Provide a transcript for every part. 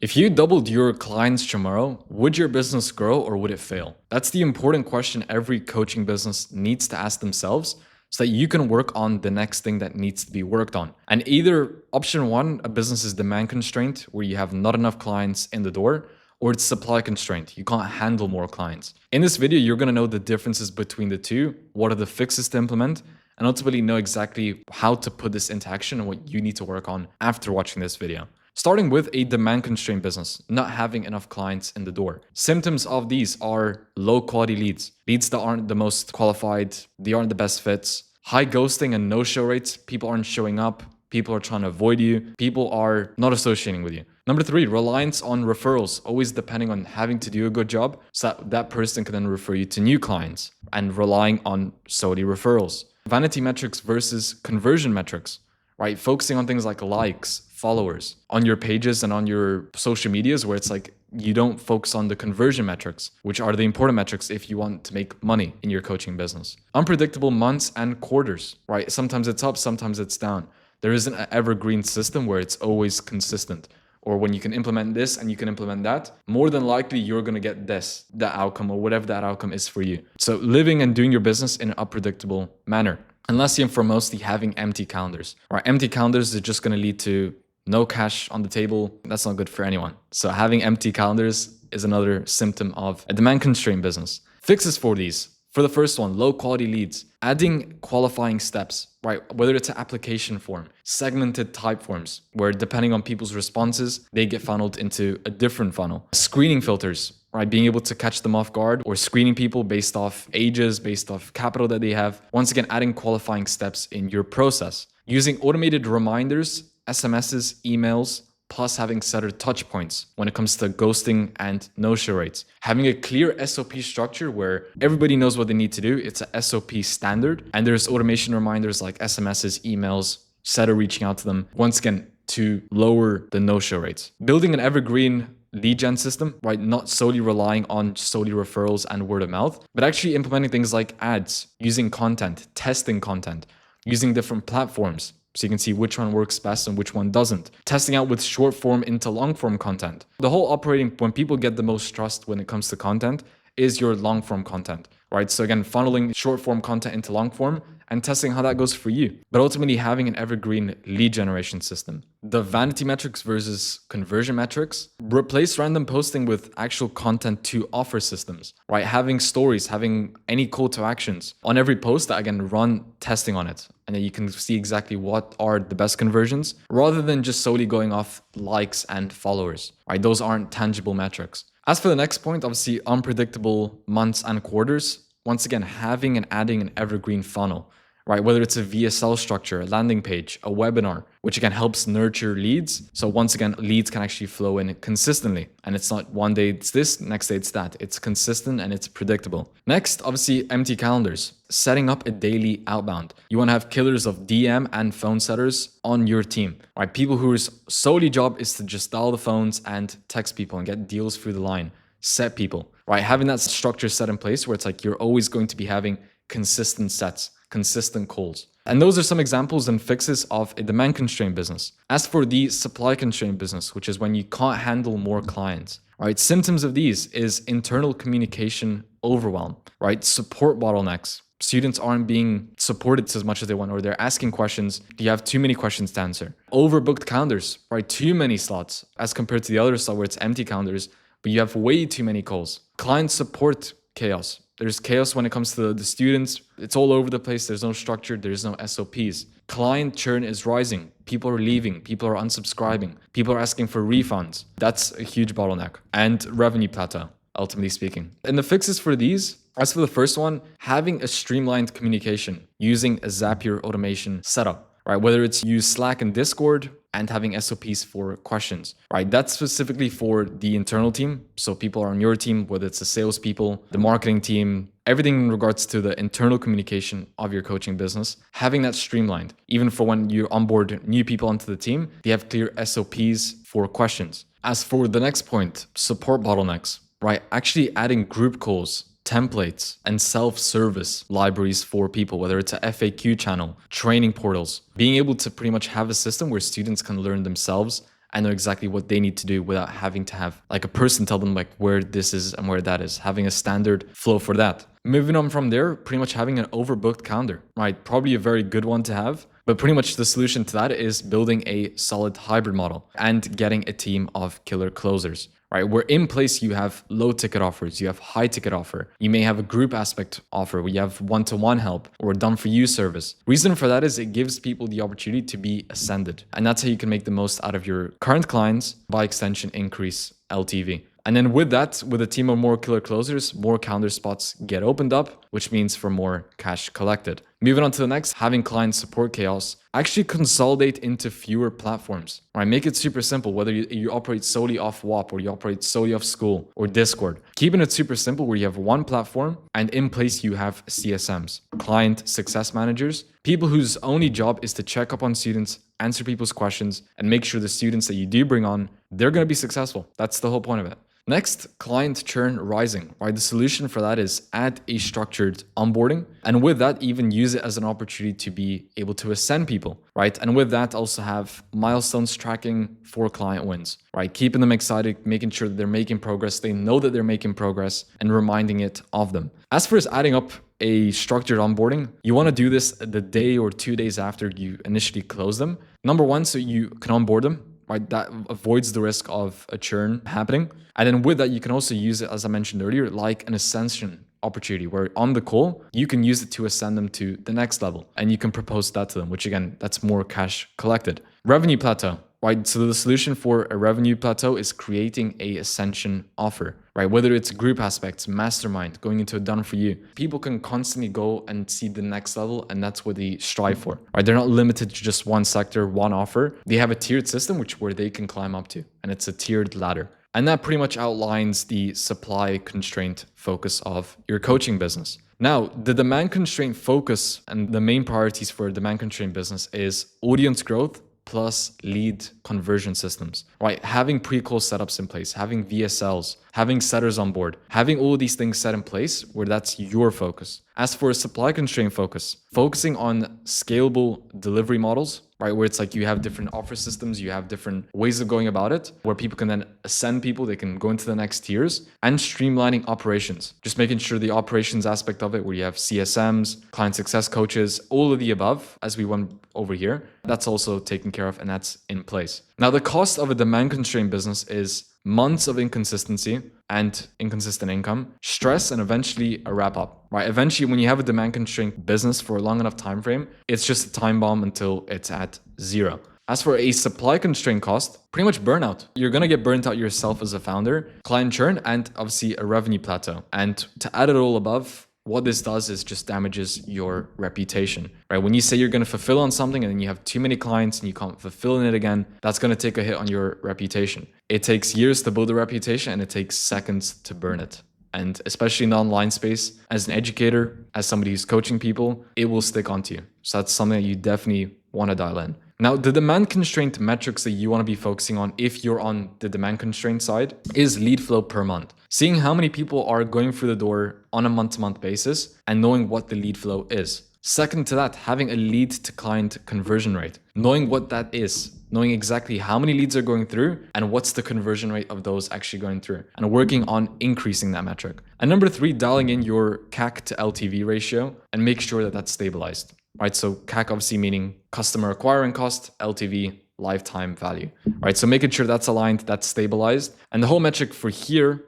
If you doubled your clients tomorrow, would your business grow or would it fail? That's the important question every coaching business needs to ask themselves so that you can work on the next thing that needs to be worked on. And either option one, a business is demand constraint where you have not enough clients in the door, or it's supply constraint. You can't handle more clients. In this video, you're gonna know the differences between the two, what are the fixes to implement, and ultimately know exactly how to put this into action and what you need to work on after watching this video. Starting with a demand constrained business, not having enough clients in the door. Symptoms of these are low quality leads, leads that aren't the most qualified, they aren't the best fits, high ghosting and no-show rates, people aren't showing up, people are trying to avoid you, people are not associating with you. Number 3, reliance on referrals, always depending on having to do a good job so that that person can then refer you to new clients and relying on solely referrals. Vanity metrics versus conversion metrics, right? Focusing on things like likes, followers on your pages and on your social medias where it's like you don't focus on the conversion metrics, which are the important metrics if you want to make money in your coaching business. Unpredictable months and quarters, right? Sometimes it's up, sometimes it's down. There isn't an evergreen system where it's always consistent. Or when you can implement this and you can implement that, more than likely you're going to get that outcome or whatever that outcome is for you. So living and doing your business in an unpredictable manner. And lastly and foremostly, having empty calendars. Right? Empty calendars is just going to lead to no cash on the table. That's not good for anyone. So having empty calendars is another symptom of a demand constrained business. Fixes for these. For the first one, low quality leads, adding qualifying steps, right? Whether it's an application form, segmented type forms, where depending on people's responses, they get funneled into a different funnel. Screening filters, right? Being able to catch them off guard or screening people based off ages, based off capital that they have. Once again, adding qualifying steps in your process. Using automated reminders, SMSs, emails, plus having set touch points when it comes to ghosting and no-show rates. Having a clear SOP structure where everybody knows what they need to do. It's a SOP standard. And there's automation reminders like SMSs, emails, setter reaching out to them. Once again, to lower the no-show rates. Building an evergreen lead gen system, right? Not solely relying on solely referrals and word of mouth, but actually implementing things like ads, using content, testing content, using different platforms, so you can see which one works best and which one doesn't. Testing out with short form into long form content. The whole operating, when people get the most trust when it comes to content, is your long form content, right? So again, funneling short form content into long form and testing how that goes for you. But ultimately having an evergreen lead generation system. The vanity metrics versus conversion metrics. Replace random posting with actual content to offer systems, right? Having stories, having any call to actions on every post that again, run testing on it. And then you can see exactly what are the best conversions rather than just solely going off likes and followers, right? Those aren't tangible metrics. As for the next point, obviously unpredictable months and quarters. Once again, having and adding an evergreen funnel, right? Whether it's a VSL structure, a landing page, a webinar, which again helps nurture leads. So once again, leads can actually flow in consistently. And it's not one day it's this, next day it's that. It's consistent and it's predictable. Next, obviously, empty calendars. Setting up a daily outbound. You want to have killers of DM and phone setters on your team, right? People whose solely job is to just dial the phones and text people and get deals through the line. Set people, right? Having that structure set in place where it's like you're always going to be having consistent sets, consistent calls. And those are some examples and fixes of a demand constrained business. As for the supply constrained business, which is when you can't handle more clients, right? Symptoms of these is internal communication overwhelm, right? Support bottlenecks. Students aren't being supported as much as they want, or they're asking questions. You have too many questions to answer. Overbooked calendars, right? Too many slots as compared to the other slot where it's empty calendars, but you have way too many calls. Client support chaos. There's chaos when it comes to the students. It's all over the place. There's no structure. There's no SOPs. Client churn is rising. People are leaving. People are unsubscribing. People are asking for refunds. That's a huge bottleneck. And revenue plateau, ultimately speaking. And the fixes for these, as for the first one, having a streamlined communication using a Zapier automation setup, right? Whether it's use Slack and Discord and having SOPs for questions, right? That's specifically for the internal team. So people are on your team, whether it's the salespeople, the marketing team, everything in regards to the internal communication of your coaching business, having that streamlined. Even for when you onboard new people onto the team, they have clear SOPs for questions. As for the next point, support bottlenecks, right? Actually adding group calls, templates, and self-service libraries for people, whether it's a FAQ channel, training portals, being able to pretty much have a system where students can learn themselves and know exactly what they need to do without having to have like a person tell them like where this is and where that is, having a standard flow for that. Moving on from there, pretty much having an overbooked calendar, right? Probably a very good one to have, but pretty much the solution to that is building a solid hybrid model and getting a team of killer closers, right? Where in place you have low ticket offers, you have high ticket offer. You may have a group aspect offer where you have one-to-one help or done for you service. Reason for that is it gives people the opportunity to be ascended. And that's how you can make the most out of your current clients, by extension, increase LTV. And then with that, with a team of more killer closers, more calendar spots get opened up, which means for more cash collected. Moving on to the next, having client support chaos. Actually consolidate into fewer platforms, right? Make it super simple, whether you operate solely off WAP or you operate solely off Skool or Discord. Keeping it super simple where you have one platform and in place you have CSMs, client success managers, people whose only job is to check up on students, answer people's questions, and make sure the students that you do bring on, they're going to be successful. That's the whole point of it. Next, client churn rising, right? The solution for that is add a structured onboarding. And with that, even use it as an opportunity to be able to ascend people, right? And with that, also have milestones tracking for client wins, right? Keeping them excited, making sure that they're making progress. They know that they're making progress and reminding it of them. As for adding up a structured onboarding, you want to do this the day or 2 days after you initially close them. Number one, so you can onboard them, right? That avoids the risk of a churn happening. And then with that, you can also use it, as I mentioned earlier, like an ascension opportunity where on the call, you can use it to ascend them to the next level and you can propose that to them, which again, that's more cash collected. Revenue plateau, right? So the solution for a revenue plateau is creating a ascension offer, right? Whether it's group aspects, mastermind, going into a done for you, people can constantly go and see the next level. And that's what they strive for, right? They're not limited to just one sector, one offer. They have a tiered system, where they can climb up to, and it's a tiered ladder. And that pretty much outlines the supply constraint focus of your coaching business. Now, the demand constraint focus and the main priorities for a demand constraint business is audience growth plus lead conversion systems, right? Having pre-call setups in place, having VSLs, having setters on board, having all of these things set in place where that's your focus. As for a supply constraint focus, focusing on scalable delivery models, right? Where it's like you have different offer systems, you have different ways of going about it, where people can then ascend people, they can go into the next tiers, and streamlining operations. Just making sure the operations aspect of it, where you have CSMs, client success coaches, all of the above, as we went over here, that's also taken care of and that's in place. Now, the cost of a demand constraint business is months of inconsistency and inconsistent income, stress, and eventually a wrap up, right? Eventually, when you have a demand constraint business for a long enough time frame, it's just a time bomb until it's at zero. As for a supply constraint cost, pretty much burnout. You're going to get burnt out yourself as a founder, client churn, and obviously a revenue plateau. And to add it all above, what this does is just damages your reputation, right? When you say you're going to fulfill on something and then you have too many clients and you can't fulfill in it again, that's going to take a hit on your reputation. It takes years to build a reputation and it takes seconds to burn it. And especially in the online space, as an educator, as somebody who's coaching people, it will stick onto you. So that's something that you definitely want to dial in. Now, the demand constraint metrics that you want to be focusing on if you're on the demand constraint side is lead flow per month. Seeing how many people are going through the door on a month-to-month basis and knowing what the lead flow is. Second to that, having a lead to client conversion rate, knowing what that is, knowing exactly how many leads are going through and what's the conversion rate of those actually going through, and working on increasing that metric. And number 3, dialing in your CAC to LTV ratio and make sure that that's stabilized, right? So CAC obviously meaning customer acquiring cost, LTV, lifetime value, right? So making sure that's aligned, that's stabilized. And the whole metric for here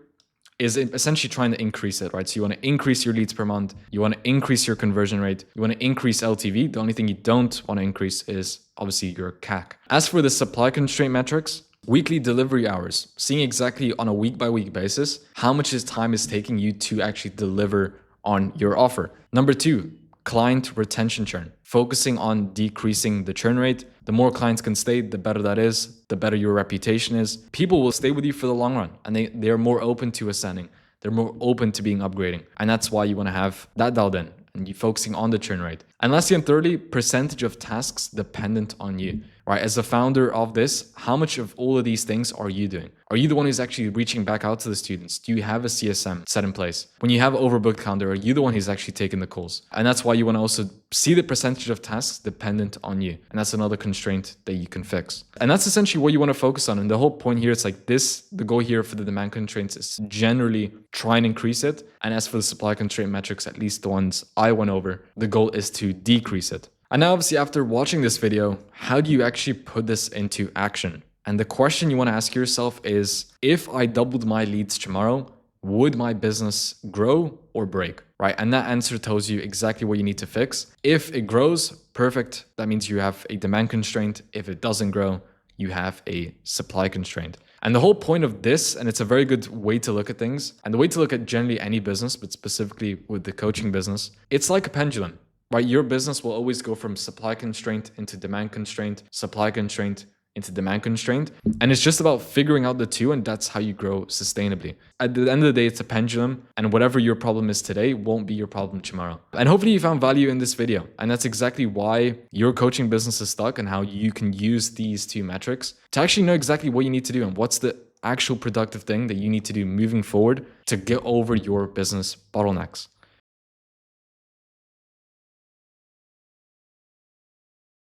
is essentially trying to increase it, right? So you want to increase your leads per month. You want to increase your conversion rate. You want to increase LTV. The only thing you don't want to increase is obviously your CAC. As for the supply constraint metrics, weekly delivery hours, seeing exactly on a week by week basis, how much time is taking you to actually deliver on your offer. Number 2, client retention churn, focusing on decreasing the churn rate. The more clients can stay, the better that is, the better your reputation is. People will stay with you for the long run and they're more open to ascending. They're more open to being upgrading. And that's why you want to have that dialed in and you focusing on the churn rate. And lastly, and thirdly, percentage of tasks dependent on you, right? As a founder of this, how much of all of these things are you doing? Are you the one who's actually reaching back out to the students? Do you have a CSM set in place? When you have overbooked calendar, are you the one who's actually taking the calls? And that's why you want to also see the percentage of tasks dependent on you. And that's another constraint that you can fix. And that's essentially what you want to focus on. And the whole point here, it's like this, the goal here for the demand constraints is generally try and increase it. And as for the supply constraint metrics, at least the ones I went over, the goal is to decrease it. And now obviously after watching this video, how do you actually put this into action? And the question you want to ask yourself is, if I doubled my leads tomorrow, would my business grow or break, right? And that answer tells you exactly what you need to fix. If it grows, perfect. That means you have a demand constraint. If it doesn't grow, you have a supply constraint. And the whole point of this, and it's a very good way to look at things, and the way to look at generally any business, but specifically with the coaching business, it's like a pendulum, right? Your business will always go from supply constraint into demand constraint, supply constraint into demand constraint. And it's just about figuring out the two, and that's how you grow sustainably. At the end of the day, it's a pendulum, and whatever your problem is today won't be your problem tomorrow. And hopefully you found value in this video. And that's exactly why your coaching business is stuck and how you can use these two metrics to actually know exactly what you need to do and what's the actual productive thing that you need to do moving forward to get over your business bottlenecks.